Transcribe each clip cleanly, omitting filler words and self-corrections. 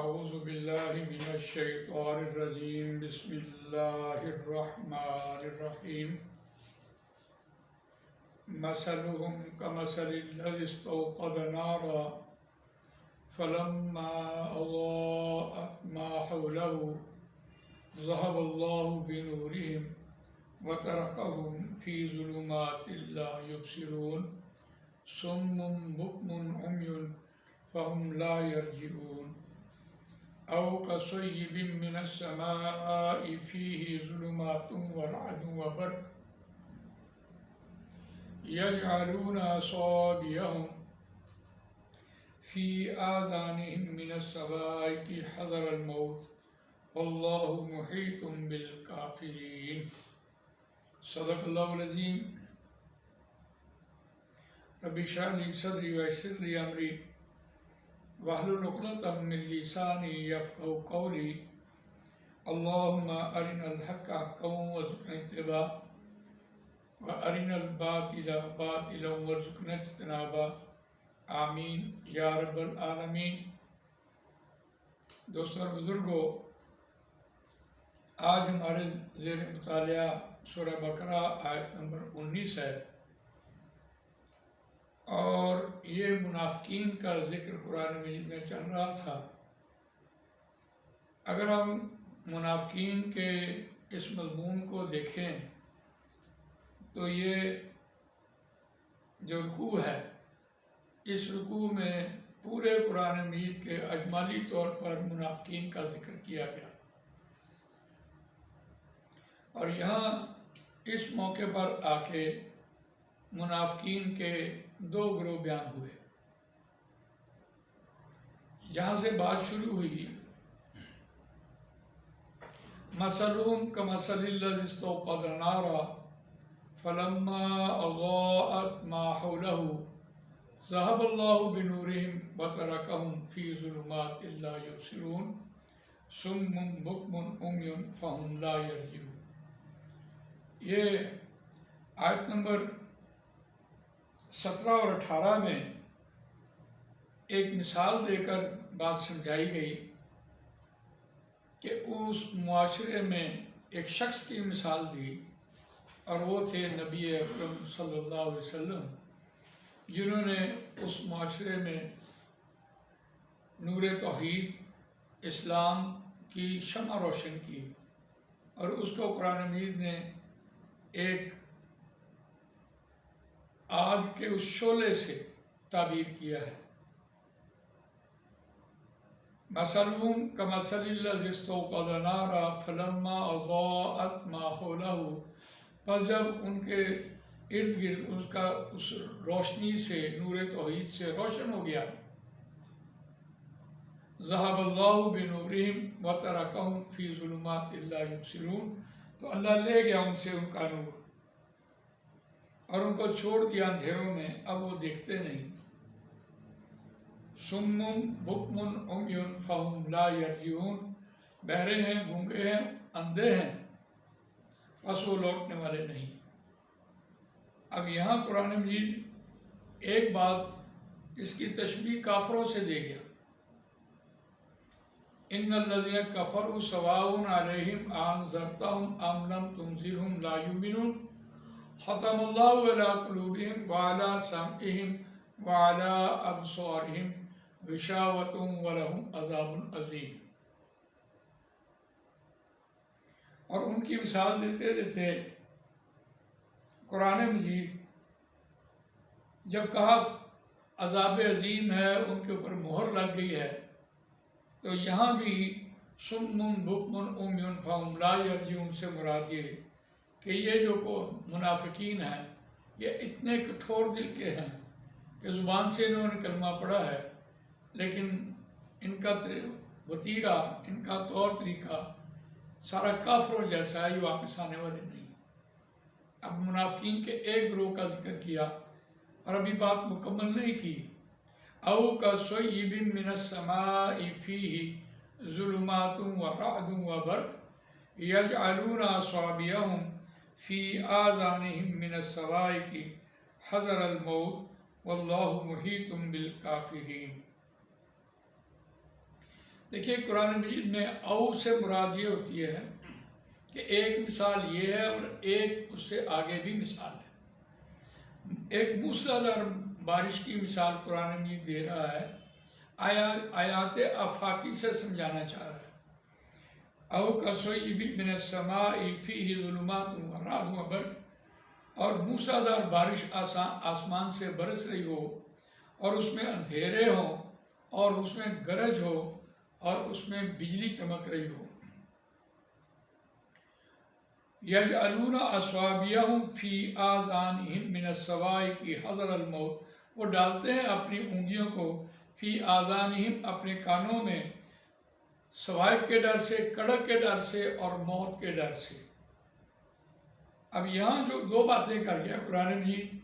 أعوذ بالله من الشيطان الرجيم بسم الله الرحمن الرحيم مثلهم كمثل الذي استوقد نارا فلما أضاءت ما حوله ذهب الله بنورهم وتركهم في ظلمات لا يبصرون صم بكم عمي فهم لا يرجعون أو كصيب من السماء فيه ظلمات ورعد وبرق يجعلون أصابعهم في آذانهم من الصواعق حذر الموت والله محيط بالكافرين صدق الله العظيم رب اشرح لي صدري ويسر لي أمري واحلل عقدة من لساني يفقهوا قولي اللهم أرنا الحق حقا وارزقنا اتباعه وأرنا الباطل باطلا وارزقنا اجتنابه آمین یا رب العالمین۔ دوستوں اور بزرگوں، آج ہمارے زیر مطالعہ سورہ بقرہ آیت نمبر 19 ہے، اور یہ منافقین کا ذکر قرآن مجید میں چل رہا تھا۔ اگر ہم منافقین کے اس مضمون کو دیکھیں تو یہ جو رکوع ہے، اس رکوع میں پورے قرآن مجید کے اجمالی طور پر منافقین کا ذکر کیا گیا، اور یہاں اس موقع پر آ کے منافقین کے دو گروہ بیان ہوئے۔ جہاں سے بات شروع ہوئی، مثلهم كمثل الذي استوقد نارا فلما أضاءت ما حوله ذهب الله بنورهم وتركهم في ظلمات لا يبصرون صم بكم عمي فهم لا يرجعون۔ یہ آیت نمبر 17 اور 18 میں ایک مثال دے کر بات سمجھائی گئی کہ اس معاشرے میں ایک شخص کی مثال دی، اور وہ تھے نبی اکرم صلی اللہ علیہ وسلم، جنہوں نے اس معاشرے میں نور توحید اسلام کی شمع روشن کی، اور اس کو قرآن مجید نے ایک آگ کے اس شعلے سے تعبیر کیا ہے۔ مثلهم كمثل الذي استوقد نارا فلما اضاءت ما حوله، پس جب ان کے ارد گرد اس روشنی سے، نور توحید سے روشن ہو گیا، ذهب الله بنورهم وتركهم في ظلمات لا يبصرون، تو اللہ لے گیا ان سے ان کا نور اور ان کو چھوڑ دیا اندھیروں میں، اب وہ دیکھتے نہیں۔ صم بکم عمی فہم لا یرجعون، بہرے ہیں، گونگے ہیں، اندھے ہیں، بس وہ لوٹنے والے نہیں۔ اب یہاں قرآن مجید ایک بات اس کی تشبیہ کافروں سے دے گیا، ان الذین کفروا سواء علیہم انذرتہم ام لم تنذرہم لا یؤمنون ختم اللہ علی قلوبہم وعلی سمعہم وعلی ابصارہم غشاوۃ ولہم عذاب عظیم۔ اور ان کی مثال دیتے دیتے قرآن مجید جب کہا عذاب عظیم ہے، ان کے اوپر مہر لگ گئی ہے، تو یہاں بھی صم بکم عمی فہم لا یرجعون سے مراد یہ کہ یہ جو منافقین ہیں، یہ اتنے کٹھور دل کے ہیں کہ زبان سے انہوں نے کلمہ پڑھا ہے، لیکن ان کا وتیرہ، ان کا طور طریقہ سارا کافروں جیسا ہے، یہ واپس آنے والے نہیں۔ اب منافقین کے ایک گروہ کا ذکر کیا، اور ابھی بات مکمل نہیں کی۔ او کصیب من السماء فیہ ظلمات ورعد وبرق یجعلون اصابعهم فی آذانہم من الصواعق حذر الموت واللہ محیط بالکافرین۔ دیکھیے قرآن مجید میں او سے مراد یہ ہوتی ہے کہ ایک مثال یہ ہے اور ایک اس سے آگے بھی مثال ہے۔ ایک موسلادھار بارش کی مثال قرآن مجید دے رہا ہے، آیات آفاقی سے سمجھانا چاہ رہا ہے۔ او کصیب من السماء فیہ ظلمات ورعد وبرق، اور موسلادھار بارش آسمان سے برس رہی ہو اور اس میں اندھیرے ہوں اور اس میں گرج ہو اور اس میں بجلی چمک رہی ہو۔ یجعلون اصابعہم فی آذانہم من الصواعق حذر الموت، وہ ڈالتے ہیں اپنی انگلیوں کو فی آذانہم، اپنے کانوں میں، صواعق کے ڈر سے، کڑک کے ڈر سے اور موت کے ڈر سے۔ اب یہاں جو دو باتیں کر گیا قرآن مجید،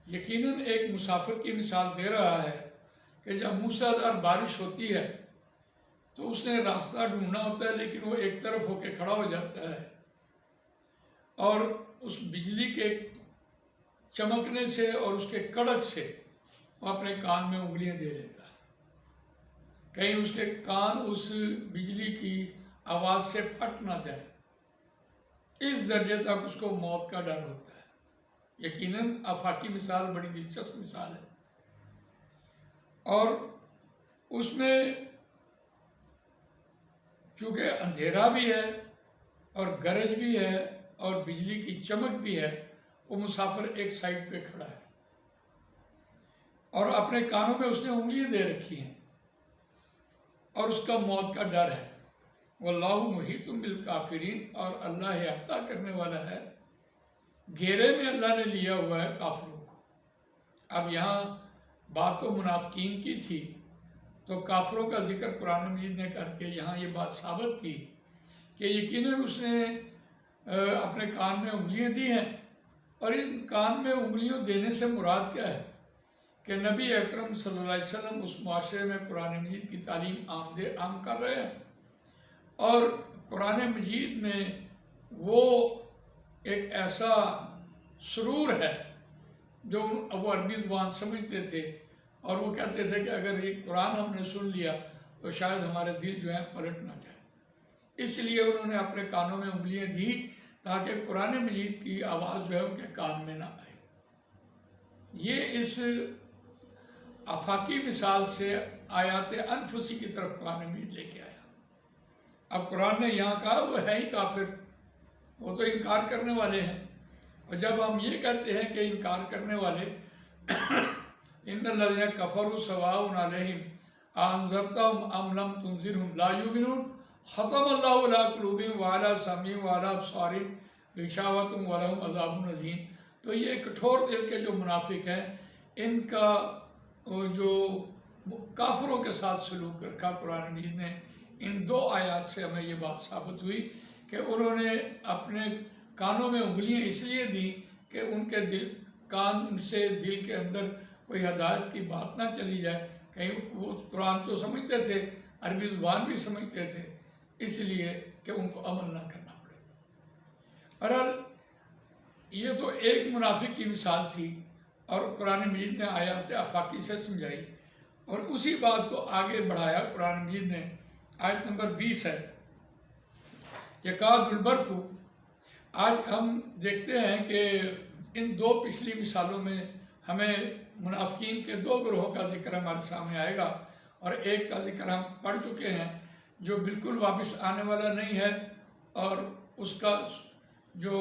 یقیناً ایک مسافر کی مثال دے رہا ہے کہ جب موسلادھار بارش ہوتی ہے تو اس نے راستہ ڈھونڈنا ہوتا ہے، لیکن وہ ایک طرف ہو کے کھڑا ہو جاتا ہے اور اس بجلی کے چمکنے سے اور اس کے کڑک سے وہ اپنے کان میں انگلیاں دے لیتا ہے، کہیں اس کے کان اس بجلی کی آواز سے پھٹ نہ جائے۔ اس درجے تک اس کو موت کا ڈر ہوتا ہے۔ یقیناً آفاقی مثال بڑی دلچسپ مثال ہے، اور اس میں چونکہ اندھیرا بھی ہے اور گرج بھی ہے اور بجلی کی چمک بھی ہے، وہ مسافر ایک سائڈ پہ کھڑا ہے اور اپنے کانوں میں اس نے انگلیاں دے رکھی ہیں اور اس کا موت کا ڈر ہے۔ واللہ محیط بالکافرین، اور اللہ احاطہ کرنے والا ہے، گھیرے میں اللہ نے لیا ہوا ہے کافروں کو۔ اب یہاں بات تو منافقین کی تھی، تو کافروں کا ذکر قرآن مجید نے کر کے یہاں یہ بات ثابت کی کہ یقیناً اس نے اپنے کان میں انگلیاں دی ہیں، اور ان کان میں انگلیوں دینے سے مراد کیا ہے کہ نبی اکرم صلی اللہ علیہ وسلم اس معاشرے میں قرآن مجید کی تعلیم عام کر رہے ہیں، اور قرآن مجید میں وہ ایک ایسا سرور ہے جو وہ عربی زبان سمجھتے تھے، اور وہ کہتے تھے کہ اگر یہ قرآن ہم نے سن لیا تو شاید ہمارے دل جو ہیں پلٹ نہ جائے۔ اس لیے انہوں نے اپنے کانوں میں انگلیاں دی تاکہ قرآن مجید کی آواز جو ہے ان کے کان میں نہ آئے۔ یہ اس آفاقی مثال سے آیات انفسی کی طرف قرآن مجید لے کے آیا۔ اب قرآن نے یہاں کہا وہ ہے ہی کافر، وہ تو انکار کرنے والے ہیں، اور جب ہم یہ کہتے ہیں کہ انکار کرنے والے ان الذین کفروا سواء علیہم انذرتہم ام لم تنذرہم لا یؤمنون ختم اللہ علی قلوبہم وعلی سمعہم وعلی ابصارہم غشاوۃ ولہم عذاب عظیم۔ تو یہ کٹھور دل کے جو منافق ہیں، ان کا جو کافروں کے ساتھ سلوک رکھا قرآن مجید نے، ان دو آیات سے ہمیں یہ بات ثابت ہوئی کہ انہوں نے اپنے کانوں میں انگلیاں اس لیے دی کہ ان کے کان سے دل کے اندر کوئی ہدایت کی بات نہ چلی جائے، کہیں وہ قرآن تو سمجھتے تھے، عربی زبان بھی سمجھتے تھے، اس لیے کہ ان کو عمل نہ کرنا پڑے۔ بہرحال یہ تو ایک منافق کی مثال تھی، اور قرآن مجید نے آیات آفاقی سے سمجھائی، اور اسی بات کو آگے بڑھایا قرآن مجید نے۔ آیت نمبر 20 ہے، یکاد البرق۔ آج ہم دیکھتے ہیں کہ ان دو پچھلی مثالوں میں ہمیں منافقین کے دو گروہوں کا ذکر ہمارے سامنے آئے گا، اور ایک کا ذکر ہم پڑھ چکے ہیں جو بالکل واپس آنے والا نہیں ہے، اور اس کا جو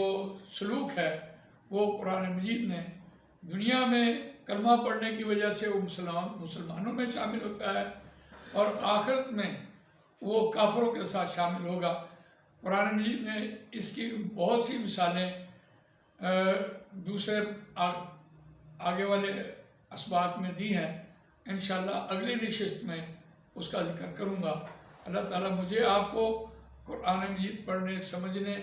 سلوک ہے وہ قرآن مجید نے دنیا میں کلمہ پڑھنے کی وجہ سے وہ مسلمانوں میں شامل ہوتا ہے، اور آخرت میں وہ کافروں کے ساتھ شامل ہوگا۔ قرآن مجید نے اس کی بہت سی مثالیں دوسرے آگے والے اسباق میں دی ہیں، انشاءاللہ اگلی نشست میں اس کا ذکر کروں گا۔ اللہ تعالیٰ مجھے آپ کو قرآن مجید پڑھنے، سمجھنے،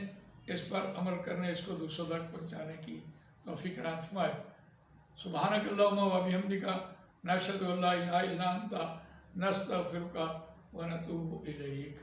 اس پر عمل کرنے، اس کو دوسروں تک پہنچانے کی توفیق عنایت فرمائے۔ سبحانک اللہم و بحمدک، نشہد ان لا الہ الا انت، نستغفرک و نتوب الیک۔